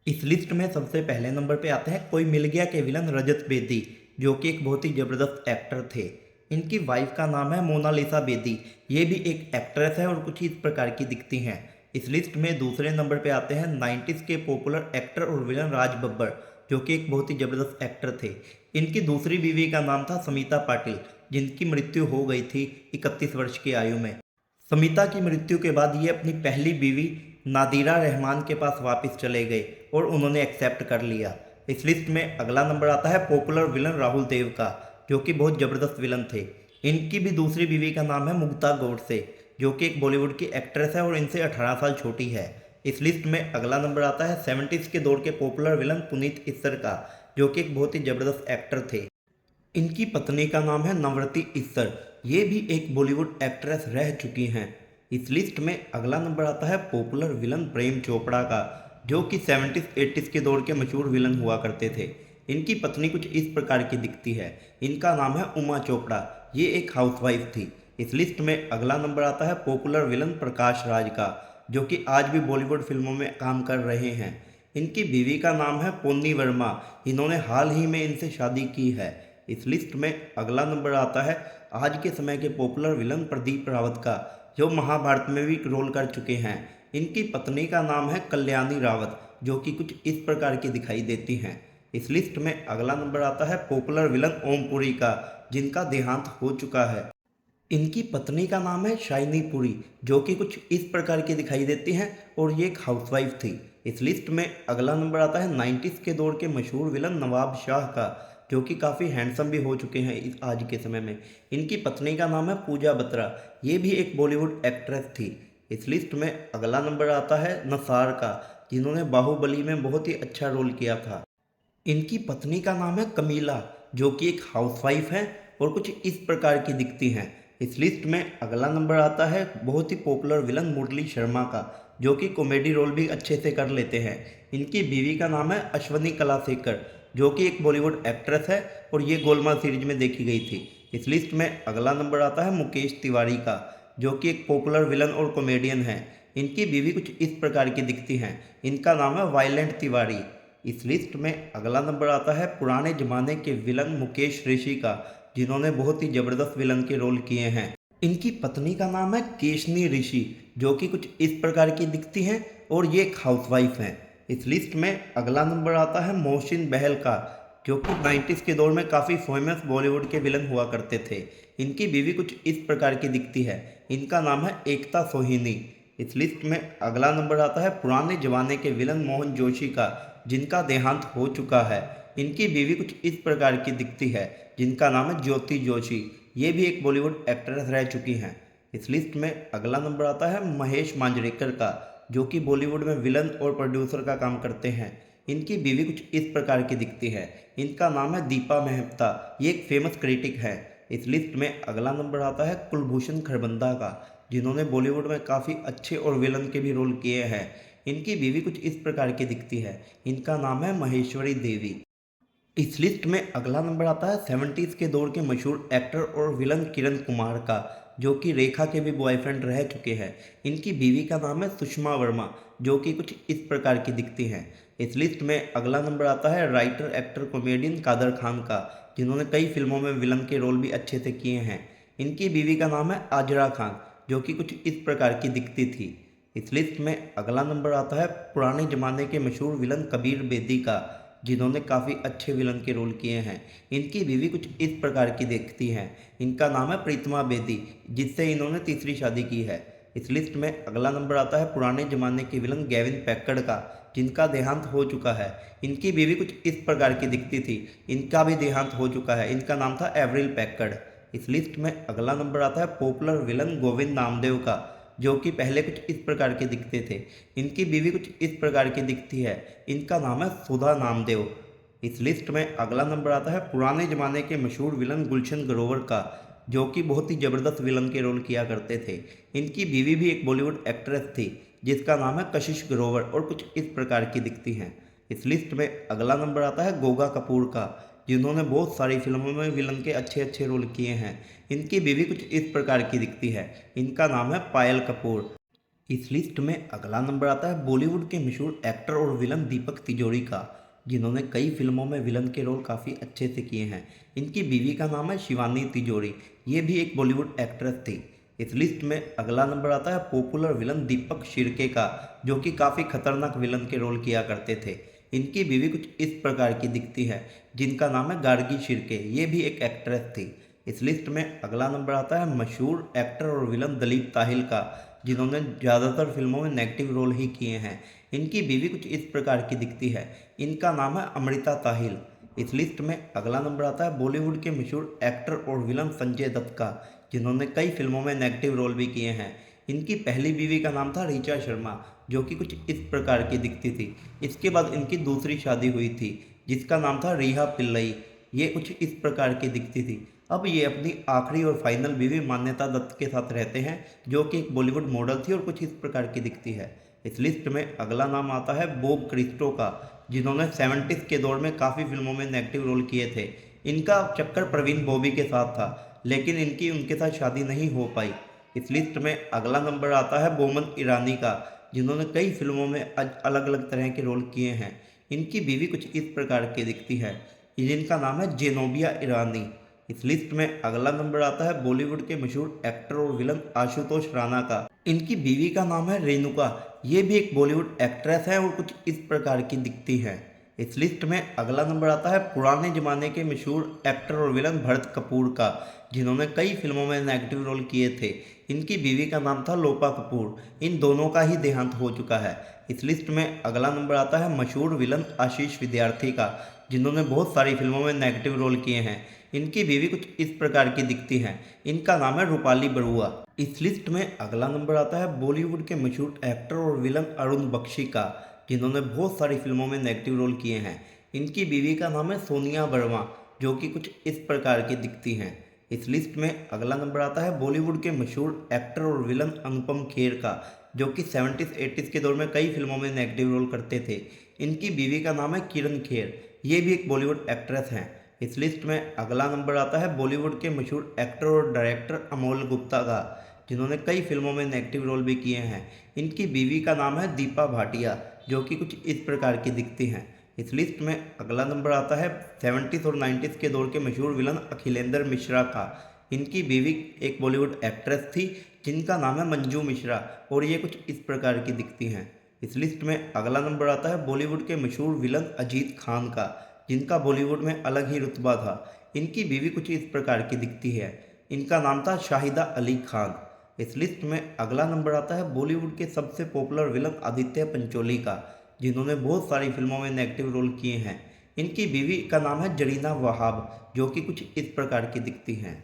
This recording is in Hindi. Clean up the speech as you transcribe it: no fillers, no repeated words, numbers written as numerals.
इस लिस्ट में सबसे पहले नंबर पे आते हैं कोई मिल गया के विलन रजत बेदी, जो कि एक बहुत ही ज़बरदस्त एक्टर थे। इनकी वाइफ का नाम है मोनालिसा बेदी। ये भी एक एक्ट्रेस है और कुछ इस प्रकार की दिखती हैं। इस लिस्ट में दूसरे नंबर पे आते हैं 90s के पॉपुलर एक्टर और विलन राज बब्बर, जो कि एक बहुत ही ज़बरदस्त एक्टर थे। इनकी दूसरी बीवी का नाम था समीता पाटिल, जिनकी मृत्यु हो गई थी 31 वर्ष की आयु में। समीता की मृत्यु के बाद ये अपनी पहली बीवी नादिरा रहमान के पास वापस चले गए और उन्होंने एक्सेप्ट कर लिया। इस लिस्ट में अगला नंबर आता है पॉपुलर विलन राहुल देव का, जो कि बहुत ज़बरदस्त विलन थे। इनकी भी दूसरी बीवी का नाम है मुग्धा गोडसे, जो कि एक बॉलीवुड की एक्ट्रेस है और इनसे 18 साल छोटी है। इस लिस्ट में अगला नंबर आता है 70s के दौर के पॉपुलर विलन पुनीत इस्सर का, जो कि एक बहुत ही ज़बरदस्त एक्टर थे। इनकी पत्नी का नाम है नवरती इस्सर। ये भी एक बॉलीवुड एक्ट्रेस रह चुकी हैं। इस लिस्ट में अगला नंबर आता है पॉपुलर विलन प्रेम चोपड़ा का, जो कि 70s 80s के दौर के मशहूर विलन हुआ करते थे। इनकी पत्नी कुछ इस प्रकार की दिखती है। इनका नाम है उमा चोपड़ा। ये एक हाउसवाइफ थी। इस लिस्ट में अगला नंबर आता है पॉपुलर विलन प्रकाश राज का, जो कि आज भी बॉलीवुड फिल्मों में काम कर रहे हैं। इनकी बीवी का नाम है पोन्नी वर्मा। इन्होंने हाल ही में इनसे शादी की है। इस लिस्ट में अगला नंबर आता है आज के समय के पॉपुलर विलन प्रदीप रावत का, जो महाभारत में भी रोल कर चुके हैं। इनकी पत्नी का नाम है कल्याणी रावत, जो कि कुछ इस प्रकार की दिखाई देती हैं। इस लिस्ट में अगला नंबर आता है पॉपुलर विलन ओमपुरी का, जिनका देहांत हो चुका है। इनकी पत्नी का नाम है शाइनी पुरी, जो कि कुछ इस प्रकार की दिखाई देती हैं और ये एक हाउसवाइफ थी। इस लिस्ट में अगला नंबर आता है 90s के दौर के मशहूर विलन नवाब शाह का, जो कि काफ़ी हैंडसम भी हो चुके हैं इस आज के समय में। इनकी पत्नी का नाम है पूजा बत्रा। ये भी एक बॉलीवुड एक्ट्रेस थी। इस लिस्ट में अगला नंबर आता है नसार का, जिन्होंने बाहुबली में बहुत ही अच्छा रोल किया था। इनकी पत्नी का नाम है कमीला, जो कि एक हाउसवाइफ है और कुछ इस प्रकार की दिखती हैं। इस लिस्ट में अगला नंबर आता है बहुत ही पॉपुलर विलन मुरली शर्मा का, जो कि कॉमेडी रोल भी अच्छे से कर लेते हैं। इनकी बीवी का नाम है अश्वनी कलासेकर, जो कि एक बॉलीवुड एक्ट्रेस है और ये गोलमाल सीरीज में देखी गई थी। इस लिस्ट में अगला नंबर आता है मुकेश तिवारी का, जो कि एक पॉपुलर विलन और कॉमेडियन है। इनकी बीवी कुछ इस प्रकार की दिखती हैं। इनका नाम है वायलेंट तिवारी। इस लिस्ट में अगला नंबर आता है पुराने जमाने के विलन मुकेश ऋषि का, जिन्होंने बहुत ही ज़बरदस्त विलन के रोल किए हैं। इनकी पत्नी का नाम है केशनी ऋषि, जो कि कुछ इस प्रकार की दिखती हैं और ये एक हाउसवाइफ हैं। इस लिस्ट में अगला नंबर आता है मोहसिन बहल का, जो कि 90s के दौर में काफ़ी फेमस बॉलीवुड के विलन हुआ करते थे। इनकी बीवी कुछ इस प्रकार की दिखती है। इनका नाम है एकता सोहिनी। इस लिस्ट में अगला नंबर आता है पुराने जमाने के विलन मोहन जोशी का, जिनका देहांत हो चुका है। इनकी बीवी कुछ इस प्रकार की दिखती है, जिनका नाम है ज्योति जोशी। ये भी एक बॉलीवुड एक्ट्रेस रह चुकी हैं। इस लिस्ट में अगला नंबर आता है महेश मांजरेकर का, जो कि बॉलीवुड में विलन और प्रोड्यूसर का काम करते हैं। इनकी बीवी कुछ इस प्रकार की दिखती है। इनका नाम है दीपा मेहता। ये एक फेमस क्रिटिक है। इस लिस्ट में अगला नंबर आता है कुलभूषण खरबंदा का, जिन्होंने बॉलीवुड में काफ़ी अच्छे और विलन के भी रोल किए हैं। इनकी बीवी कुछ इस प्रकार की दिखती है। इनका नाम है महेश्वरी देवी। इस लिस्ट में अगला नंबर आता है 70s के दौर के मशहूर एक्टर और विलन किरण कुमार का, जो कि रेखा के भी बॉयफ्रेंड रह चुके हैं। इनकी बीवी का नाम है सुषमा वर्मा, जो कि कुछ इस प्रकार की दिखती हैं। इस लिस्ट में अगला नंबर आता है writer actor comedian Kader Khan का, जिन्होंने कई फिल्मों में विलन के रोल भी अच्छे से किए हैं। इनकी बीवी का नाम है आजरा खान, जो कि कुछ इस प्रकार की दिखती थी। इस लिस्ट में अगला नंबर आता है पुराने ज़माने के मशहूर विलन कबीर बेदी का, जिन्होंने काफ़ी अच्छे विलन के रोल किए हैं। इनकी बीवी कुछ इस प्रकार की दिखती हैं। इनका नाम है प्रीतमा बेदी, जिससे इन्होंने तीसरी शादी की है। इस लिस्ट में अगला नंबर आता है पुराने ज़माने के विलन गेविन पैकर्ड का, जिनका देहांत हो चुका है। इनकी बीवी कुछ इस प्रकार की दिखती थी। इनका भी देहांत हो चुका है। इनका नाम था एवरिल पैकर्ड। इस लिस्ट में अगला नंबर आता है पॉपुलर विलन गोविंद नामदेव का, जो कि पहले कुछ इस प्रकार के दिखते थे। इनकी बीवी कुछ इस प्रकार की दिखती है। इनका नाम है सुधा नामदेव। इस लिस्ट में अगला नंबर आता है पुराने ज़माने के मशहूर विलन गुलशन ग्रोवर का, जो कि बहुत ही ज़बरदस्त विलन के रोल किया करते थे। इनकी बीवी भी एक बॉलीवुड एक्ट्रेस थी, जिसका नाम है कशिश ग्रोवर, और कुछ इस प्रकार की दिखती हैं। इस लिस्ट में अगला नंबर आता है गोगा कपूर का, जिन्होंने बहुत सारी फिल्मों में विलन के अच्छे अच्छे रोल किए हैं। इनकी बीवी कुछ इस प्रकार की दिखती है। इनका नाम है पायल कपूर। इस लिस्ट में अगला नंबर आता है बॉलीवुड के मशहूर एक्टर और विलन दीपक तिजोरी का, जिन्होंने कई फिल्मों में विलन के रोल काफ़ी अच्छे से किए हैं। इनकी बीवी का नाम है शिवानी तिजोरी, ये भी एक बॉलीवुड एक्ट्रेस थी। इस लिस्ट में अगला नंबर आता है पॉपुलर विलन दीपक शिर्के का, जो कि काफ़ी खतरनाक विलन के रोल किया करते थे। इनकी बीवी कुछ इस प्रकार की दिखती है, जिनका नाम है गार्गी शिर्के, ये भी एक एक्ट्रेस थी। इस लिस्ट में अगला नंबर आता है मशहूर एक्टर और विलन दलीप ताहिल का, जिन्होंने ज़्यादातर फिल्मों में नेगेटिव रोल ही किए हैं। इनकी बीवी कुछ इस प्रकार की दिखती है, इनका नाम है अमृता ताहिल। इस लिस्ट में अगला नंबर आता है बॉलीवुड के मशहूर एक्टर और विलन संजय दत्त का, जिन्होंने कई फिल्मों में नेगेटिव रोल भी किए हैं। इनकी पहली बीवी का नाम था ऋचा शर्मा, जो कि कुछ इस प्रकार की दिखती थी। इसके बाद इनकी दूसरी शादी हुई थी, जिसका नाम था रिहा पिल्लई, ये कुछ इस प्रकार की दिखती थी। अब ये अपनी आखिरी और फाइनल बीवी मान्यता दत्त के साथ रहते हैं, जो कि एक बॉलीवुड मॉडल थी और कुछ इस प्रकार की दिखती है। इस लिस्ट में अगला नाम आता है बॉब क्रिस्टो का, जिन्होंने 70s के दौर में काफ़ी फिल्मों में नेगेटिव रोल किए थे। इनका चक्कर प्रवीण बॉबी के साथ था, लेकिन इनकी उनके साथ शादी नहीं हो पाई। इस लिस्ट में अगला नंबर आता है बोमन ईरानी का, जिन्होंने कई फिल्मों में अलग अलग तरह के रोल किए हैं। इनकी बीवी कुछ इस प्रकार की दिखती है, जिनका नाम है जेनोबिया ईरानी। इस लिस्ट में अगला नंबर आता है बॉलीवुड के मशहूर एक्टर और विलन आशुतोष राणा का। इनकी बीवी का नाम है रेणुका, ये भी एक बॉलीवुड एक्ट्रेस है और कुछ इस प्रकार की दिखती है। इस लिस्ट में अगला नंबर आता है पुराने ज़माने के मशहूर एक्टर और विलन भरत कपूर का, जिन्होंने कई फिल्मों में नेगेटिव रोल किए थे। इनकी बीवी का नाम था लोपा कपूर, इन दोनों का ही देहांत हो चुका है। इस लिस्ट में अगला नंबर आता है मशहूर विलन आशीष विद्यार्थी का, जिन्होंने बहुत सारी फिल्मों में नेगेटिव रोल किए हैं। इनकी बीवी कुछ इस प्रकार की दिखती हैं, इनका नाम है रूपाली बरुआ। इस लिस्ट में अगला नंबर आता है बॉलीवुड के मशहूर एक्टर और विलन अरुण बख्शी का, जिन्होंने बहुत सारी फिल्मों में नेगेटिव रोल किए हैं। इनकी बीवी का नाम है सोनिया वर्मा, जो कि कुछ इस प्रकार की दिखती हैं। इस लिस्ट में अगला नंबर आता है बॉलीवुड के मशहूर एक्टर और विलन अनुपम खेर का, जो कि 70s 80s के दौर में कई फिल्मों में नेगेटिव रोल करते थे। इनकी बीवी का नाम है किरण खेर, ये भी एक बॉलीवुड एक्ट्रेस हैं। इस लिस्ट में अगला नंबर आता है बॉलीवुड के मशहूर एक्टर और डायरेक्टर अमोल गुप्ता का, जिन्होंने कई फिल्मों में नेगेटिव रोल भी किए हैं। इनकी बीवी का नाम है दीपा भाटिया, जो कि कुछ इस प्रकार की दिखती हैं। इस लिस्ट में अगला नंबर आता है 70s और 90s के दौर के मशहूर विलन अखिलेंद्र मिश्रा का। इनकी बीवी एक बॉलीवुड एक्ट्रेस थी, जिनका नाम है मंजू मिश्रा, और ये कुछ इस प्रकार की दिखती हैं। इस लिस्ट में अगला नंबर आता है बॉलीवुड के मशहूर विलन अजीत खान का, जिनका बॉलीवुड में अलग ही रुतबा था। इनकी बीवी कुछ इस प्रकार की दिखती है, इनका नाम था शाहिदा अली खान। इस लिस्ट में अगला नंबर आता है बॉलीवुड के सबसे पॉपुलर विलन आदित्य पंचोली का, जिन्होंने बहुत सारी फिल्मों में नेगेटिव रोल किए हैं। इनकी बीवी का नाम है जरीना वहाब, जो कि कुछ इस प्रकार की दिखती हैं।